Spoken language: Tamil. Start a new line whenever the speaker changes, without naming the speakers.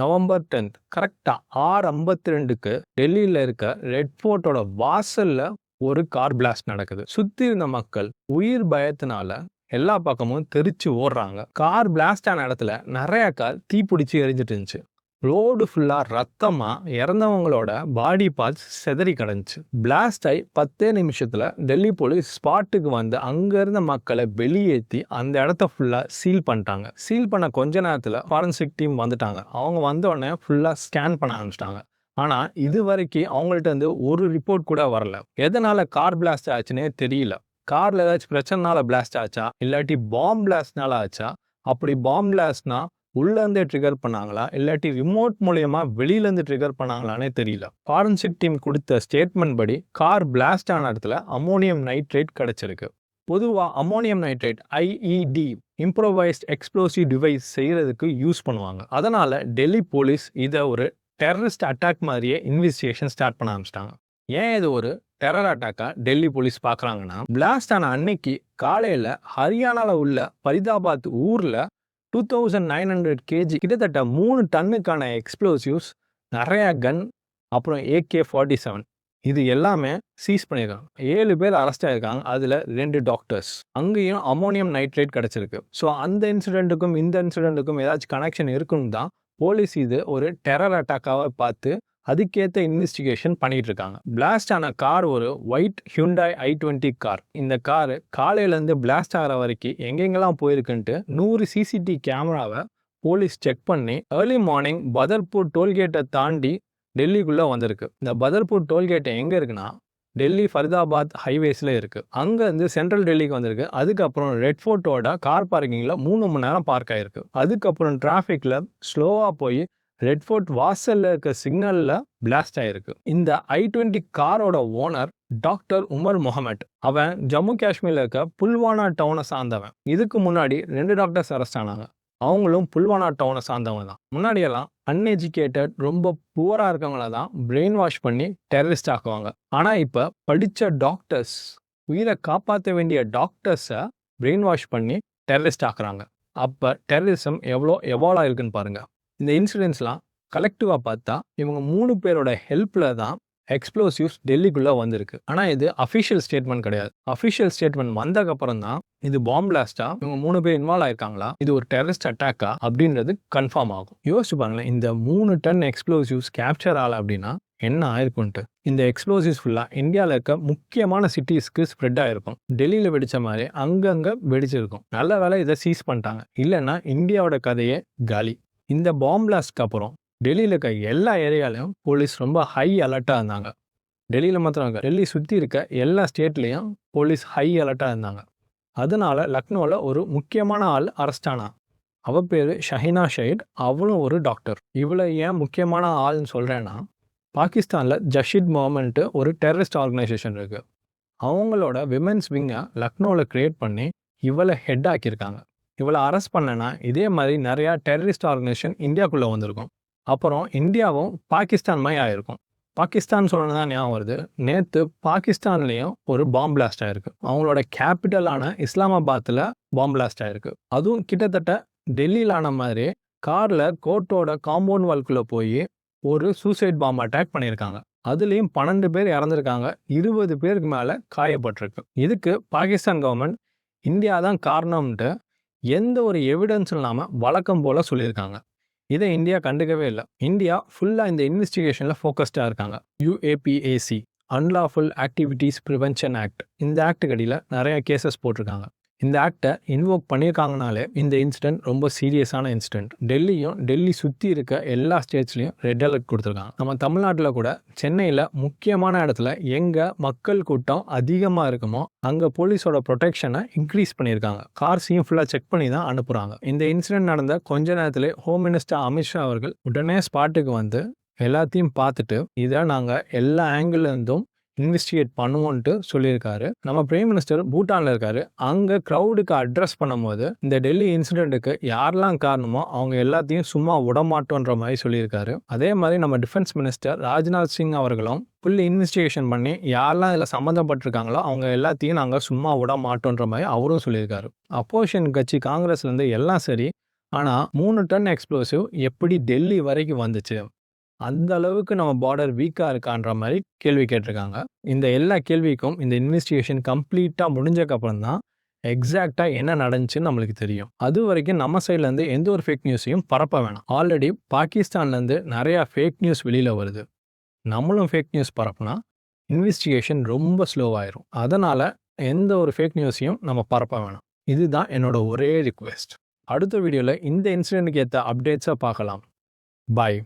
நவம்பர் 10 கரெக்டா 6:52க்கு டெல்லியில இருக்க ரெட் ஃபோர்ட்டோட வாசல்ல ஒரு கார் பிளாஸ்ட் நடக்குது. சுத்தி இருந்த மக்கள் உயிர் பயத்தினால எல்லா பக்கமும் தெரிச்சு ஓடுறாங்க. கார் பிளாஸ்ட் ஆன இடத்துல நிறைய கார் தீப்பிடிச்சு எரிஞ்சிட்டு இருந்துச்சு. ரோடு ஃபுல்லா ரத்தமா இறந்தவங்களோட பாடி பார்ட்ஸ் செதறி கிடந்துச்சு. பிளாஸ்ட் ஆகி 10 நிமிஷத்துல டெல்லி போலீஸ் ஸ்பாட்டுக்கு வந்து அங்க இருந்த மக்களை வெளியேற்றி அந்த இடத்த ஃபுல்லா சீல் பண்ணிட்டாங்க. சீல் பண்ண கொஞ்ச நேரத்துல ஃபாரன்சிக் டீம் வந்துட்டாங்க. அவங்க வந்த உடனே ஃபுல்லா ஸ்கேன் பண்ண ஆரம்பிச்சிட்டாங்க. ஆனா இது வரைக்கும் அவங்கள்ட்ட இருந்து ஒரு ரிப்போர்ட் கூட வரல. எதனால கார் பிளாஸ்ட் ஆச்சுன்னே தெரியல. கார்ல ஏதாச்சும் பிரச்சனைனால பிளாஸ்ட் ஆச்சா, இல்லாட்டி பாம்பு பிளாஸ்ட்னால ஆச்சா? அப்படி பாம்பு பிளாஸ்ட்னா உள்ள இருந்தே ட்ரிகர் பண்ணாங்களா, இல்லாட்டி ரிமோட் மூலியமா வெளியில இருந்து ட்ரிகர் பண்ணாங்களானே தெரியல. ஃபாரன்சிக் டீம் கொடுத்த ஸ்டேட்மெண்ட் படி கார் பிளாஸ்ட் ஆன இடத்துல அமோனியம் நைட்ரேட் கிடைச்சிருக்கு. பொதுவா ammonium nitrate IED improvised explosive device செய்யறதுக்கு யூஸ் பண்ணுவாங்க. அதனால டெல்லி போலீஸ் இதை ஒரு டெரரிஸ்ட் அட்டாக் மாதிரியே இன்வெஸ்டிகேஷன் ஸ்டார்ட் பண்ண ஆரம்பிச்சிட்டாங்க. ஏன் இது ஒரு டெரர் அட்டாக்கா டெல்லி போலீஸ் பாக்குறாங்கன்னா, பிளாஸ்ட் ஆன அன்னைக்கு காலையில ஹரியானால உள்ள ஃபரிதாபாத் ஊர்ல 2900 kg கிட்டத்தட்ட 3 டன்னுக்கான எக்ஸ்ப்ளோசிவ்ஸ், நிறைய கன், அப்புறம் AK-47 இது எல்லாமே சீஸ் பண்ணியிருக்காங்க. 7 பேர் அரெஸ்ட் ஆயிருக்காங்க. அதுல 2 டாக்டர்ஸ். அங்கேயும் அமோனியம் நைட்ரேட் கிடைச்சிருக்கு. ஸோ அந்த இன்சிடென்ட்டுக்கும் இந்த இன்சிடென்ட்டுக்கும் ஏதாச்சும் கனெக்ஷன் இருக்குன்னு தான் போலீஸ் இது ஒரு டெரர் அட்டாக்காக பார்த்து அதுக்கேற்ற இன்வெஸ்டிகேஷன் பண்ணிட்டு இருக்காங்க. பிளாஸ்ட் ஆன கார் ஒரு ஒயிட் ஹியூண்டாய் i20 கார். இந்த கார் காலையிலேருந்து பிளாஸ்ட் ஆகிற வரைக்கும் எங்கெங்கெல்லாம் போயிருக்குன்ட்டு 100 CCTV கேமராவை போலீஸ் செக் பண்ணி ஏர்லி மார்னிங் பதர்பூர் டோல்கேட்டை தாண்டி டெல்லிக்குள்ளே வந்திருக்கு. இந்த பதர்பூர் டோல்கேட் எங்கே இருக்குன்னா டெல்லி ஃபரிதாபாத் ஹைவேஸில் இருக்குது. அங்கேருந்து சென்ட்ரல் டெல்லிக்கு வந்திருக்கு. அதுக்கப்புறம் ரெட் ஃபோர்ட்டோட கார் பார்க்கிங்கில் 3 மணி நேரம் பார்க் ஆகிருக்கு. அதுக்கப்புறம் டிராஃபிக்கில் ஸ்லோவாக போய் ரெட் ஃபோர்ட் வாசல்ல இருக்க சிக்னல்ல பிளாஸ்ட் ஆயிருக்கு. இந்த i20 காரோட ஓனர் டாக்டர் உமர் முகமது. அவன் ஜம்மு காஷ்மீர்ல இருக்க புல்வானா டவுனை சார்ந்தவன். இதுக்கு முன்னாடி 2 டாக்டர்ஸ் அரெஸ்ட் ஆனாங்க. அவங்களும் புல்வானா டவுனை சார்ந்தவங்க தான். முன்னாடியெல்லாம் அன்எஜுகேட்டட் ரொம்ப புவரா இருக்கவங்கள தான் பிரெயின் வாஷ் பண்ணி டெரரிஸ்ட் ஆக்குவாங்க. ஆனா இப்ப படிச்ச டாக்டர்ஸ், உயிரை காப்பாற்ற வேண்டிய டாக்டர்ஸை பிரெயின் வாஷ் பண்ணி டெரரிஸ்ட் ஆக்குறாங்க. அப்ப டெரரிசம் எவ்வளோ எவால்வ் ஆயிருக்குன்னு பாருங்க. இந்த இன்சிடென்ட்ஸ்லாம் கலெக்டிவாக பார்த்தா இவங்க 3 பேரோட ஹெல்ப்பில் தான் எக்ஸ்ப்ளோசிவ்ஸ் டெல்லிக்குள்ளே வந்திருக்கு. ஆனால் இது அஃபிஷியல் ஸ்டேட்மெண்ட் கிடையாது. அஃபிஷியல் ஸ்டேட்மெண்ட் வந்ததுக்கப்புறம் தான் இது பாம்பு பிளாஸ்டா, இவங்க 3 பேர் இன்வால்வ் ஆயிருக்காங்களா, இது ஒரு டெரரிஸ்ட் அட்டாக்கா அப்படின்றது கன்ஃபார்ம் ஆகும். யோசிச்சு பாருங்களேன், இந்த 3 டன் எக்ஸ்ப்ளோசிவ்ஸ் கேப்சர் ஆகலை அப்படின்னா என்ன ஆயிருக்குன்ட்டு. இந்த எக்ஸ்ப்ளோசிவ்ஸ் ஃபுல்லாக இந்தியாவில் இருக்க முக்கியமான சிட்டிஸ்க்கு ஸ்ப்ரெட் ஆகிருக்கும். டெல்லியில் வெடித்த மாதிரி அங்கங்கே வெடிச்சிருக்கும். நல்ல வேலை இதை சீஸ் பண்ணிட்டாங்க. இல்லைன்னா இந்தியாவோட கதையே காலி. இந்த பாம்பு பிளாஸ்ட்க்கு அப்புறம் டெல்லியில் இருக்க எல்லா ஏரியாலையும் போலீஸ் ரொம்ப ஹை அலர்ட்டாக இருந்தாங்க. டெல்லியில் மாத்திரம் டெல்லி சுற்றி இருக்க எல்லா ஸ்டேட்லேயும் போலீஸ் ஹை அலர்ட்டாக இருந்தாங்க. அதனால லக்னோவில் ஒரு முக்கியமான ஆள் அரெஸ்ட் ஆனா. அவள் பேர் ஷஹினா ஷைட். அவளும் ஒரு டாக்டர். இவளை ஏன் முக்கியமான ஆள்னு சொல்கிறேன்னா, பாகிஸ்தானில் ஜஷித் மூவ்மெண்ட்டு ஒரு டெரரிஸ்ட் ஆர்கனைசேஷன் இருக்குது. அவங்களோட விமென்ஸ் விங்கை லக்னோவில் க்ரியேட் பண்ணி இவளை ஹெட் ஆக்கியிருக்காங்க. இவளை அரெஸ்ட் பண்ணனா இதே மாதிரி நிறையா டெரரிஸ்ட் ஆர்கனைசேஷன் இந்தியாவுக்குள்ளே வந்திருக்கும். அப்புறம் இந்தியாவும் பாகிஸ்தான் மாதிரி ஆயிருக்கும். பாகிஸ்தான் சொன்னதான் ஞாபகம் வருது. நேற்று பாகிஸ்தான்லேயும் ஒரு பாம்பு பிளாஸ்ட் ஆயிருக்கு. அவங்களோட கேபிட்டலான இஸ்லாமாபாத்தில் பாம்பு பிளாஸ்ட் ஆயிருக்கு. அதுவும் கிட்டத்தட்ட டெல்லியில் ஆன மாதிரி காரில் கோர்ட்டோட காம்பவுண்ட் வால்குள்ளே போய் ஒரு சூசைட் பாம்பு அட்டாக் பண்ணியிருக்காங்க. அதுலேயும் 12 பேர் இறந்துருக்காங்க. 20 பேருக்கு மேலே காயப்பட்டிருக்கு. இதுக்கு பாகிஸ்தான் கவர்மெண்ட் இந்தியா தான் காரணம்ன்ட்டு எந்த ஒரு எவிடன்ஸ் இல்லாமல் வழக்கம் போல் சொல்லியிருக்காங்க. இதை இந்தியா கண்டுக்கவே இல்லை. இந்தியா ஃபுல்லாக இந்த இன்வெஸ்டிகேஷனில் ஃபோக்கஸ்டாக இருக்காங்க. UAPAC unlawful activities prevention act, இந்த ஆக்ட் அடியில் நிறைய கேசஸ் போட்டிருக்காங்க. இந்த ஆக்டை இன்வோக் பண்ணியிருக்காங்கனாலே இந்த இன்சிடென்ட் ரொம்ப சீரியஸான இன்சிடென்ட். டெல்லியும் டெல்லி சுற்றி இருக்க எல்லா ஸ்டேட்ஸ்லையும் ரெட் அலர்ட் கொடுத்துருக்காங்க. நம்ம தமிழ்நாட்டில் கூட சென்னையில் முக்கியமான இடத்துல எங்கே மக்கள் கூட்டம் அதிகமாக இருக்குமோ அங்கே போலீஸோட ப்ரொடெக்ஷனை இன்க்ரீஸ் பண்ணியிருக்காங்க. கார்ஸையும் ஃபுல்லாக செக் பண்ணி தான் அனுப்புகிறாங்க. இந்த இன்சிடென்ட் நடந்த கொஞ்ச நேரத்திலே ஹோம் மினிஸ்டர் அமித்ஷா அவர்கள் உடனே ஸ்பாட்டுக்கு வந்து எல்லாத்தையும் பார்த்துட்டு இதை நாங்கள் எல்லா ஆங்கிள் இருந்தும் இன்வெஸ்டிகேட் பண்ணுவோன்ட்டு சொல்லியிருக்காரு. நம்ம பிரைம் மினிஸ்டர் பூட்டானில் இருக்காரு. அங்கே க்ரௌடுக்கு அட்ரஸ் பண்ணும்போது இந்த டெல்லி இன்சிடென்ட்டுக்கு யாரெல்லாம் காரணமோ அவங்க எல்லாத்தையும் சும்மா விடமாட்டோன்ற மாதிரி சொல்லியிருக்காரு. அதே மாதிரி நம்ம டிஃபென்ஸ் மினிஸ்டர் ராஜ்நாத் சிங் அவர்களும் ஃபுல் இன்வெஸ்டிகேஷன் பண்ணி யாரெல்லாம் இதில் சம்மந்தப்பட்டிருக்காங்களோ அவங்க எல்லாத்தையும் நாங்கள் சும்மா விட மாட்டோன்ற மாதிரி அவரும் சொல்லியிருக்காரு. அப்போசிஷன் கட்சி காங்கிரஸ்லேருந்து எல்லாம் சரி, ஆனா 3 டன் எக்ஸ்ப்ளோசிவ் எப்படி டெல்லி வரைக்கும் வந்துச்சு? அந்த அளவுக்கு நம்ம பார்டர் வீக்கா இருக்கான்ற மாரி கேள்வி கேட்டிருக்காங்க. இந்த எல்லா கேள்விக்கும் இந்த இன்வெஸ்டிகேஷன் கம்ப்ளீட்டா முடிஞ்சதுக்கப்புறம் தான் எக்ஸாக்ட்டா என்ன நடந்துச்சுன்னு நம்மளுக்கு தெரியும். அதுவரைக்கும் நம்ம சைட்லேருந்து எந்த ஒரு ஃபேக் நியூஸையும் பரப்ப வேணாம். ஆல்ரெடி பாகிஸ்தான்லேருந்து நிறையா ஃபேக் நியூஸ் வெளியில வருது. நம்மளும் ஃபேக் நியூஸ் பரப்புனா இன்வெஸ்டிகேஷன் ரொம்ப ஸ்லோவாயிரும். அதனால எந்த ஒரு ஃபேக் நியூஸையும் நம்ம பரப்ப வேணாம். இதுதான் என்னோட ஒரே ரிக்வெஸ்ட். அடுத்த வீடியோல இந்த இன்சிடென்ட்க்கு ஏத்த அப்டேட்ஸை பார்க்கலாம். பாய்.